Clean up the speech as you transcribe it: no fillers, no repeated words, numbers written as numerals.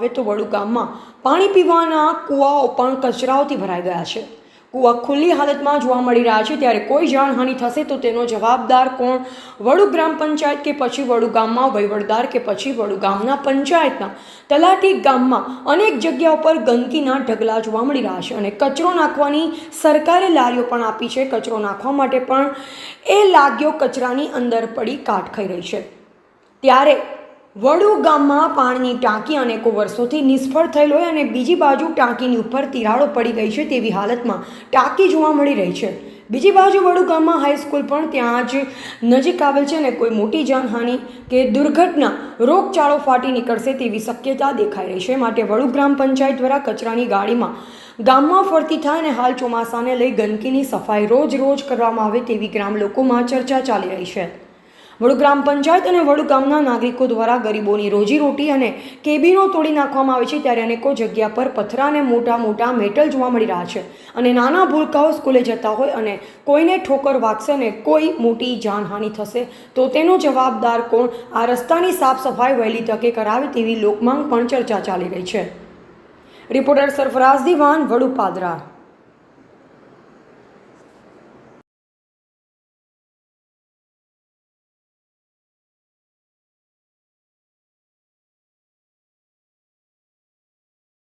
આવે તો વડુ ગામમાં પાણી પીવાના કૂવાઓ પણ કચરાઓથી ભરાઈ ગયા છે। કૂવા ખુલ્લી હાલતમાં જોવા મળી રહ્યા છે, ત્યારે કોઈ જાનહાનિ થશે તો તેનો જવાબદાર કોણ? વડુ ગ્રામ પંચાયત કે પછી વડુ ગામમાં વહીવટદાર કે પછી વડુ ગામના પંચાયતના તલાટી? ગામમાં અનેક જગ્યાઓ પર ગંદકીના ઢગલા જોવા મળી રહ્યા છે અને કચરો નાખવાની સરકારે લારીઓ પણ આપી છે। કચરો નાખવા માટે પણ એ લાગ્યો કચરાની અંદર પડી કાટ ખાઈ રહી છે। ત્યારે વડુ ગામમાં પાણીની ટાંકી અનેકો વર્ષોથી નિષ્ફળ થયેલ હોય અને બીજી બાજુ ટાંકીની ઉપર તિરાડો પડી ગઈ છે તેવી હાલતમાં ટાંકી જોવા મળી રહી છે। બીજી બાજુ વડુ ગામમાં હાઈસ્કૂલ પણ ત્યાં જ નજીક આવેલ છે અને કોઈ મોટી જાનહાનિ કે દુર્ઘટના રોગચાળો ફાટી નીકળશે તેવી શક્યતા દેખાઈ રહી છે। માટે વડુ ગ્રામ પંચાયત દ્વારા કચરાની ગાડીમાં ગામમાં ફરતી થાય અને હાલ ચોમાસાને લઈ ગંદકીની સફાઈ રોજ કરવામાં આવે તેવી ગ્રામ લોકોમાં ચર્ચા ચાલી રહી છે। વડુ ગ્રામ પંચાયત અને વડુ ગામના નાગરિકો દ્વારા ગરીબોની રોજીરોટી અને કેબિનો તોડી નાખવામાં આવે છે। ત્યારે અનેકો જગ્યા પર પથરા અને મોટા મેટલ જોવા મળી રહ્યા છે અને નાના ભૂલકાઓ સ્કૂલે જતા હોય અને કોઈને ઠોકર વાગશે અને કોઈ મોટી જાનહાનિ થશે તો તેનો જવાબદાર કોણ? આ રસ્તાની સાફ સફાઈ વહેલી તકે કરાવે તેવી લોકમાંગ પણ ચર્ચા ચાલી રહી છે। રિપોર્ટર સરફરાઝ દિવાન, વડુ પાદરા।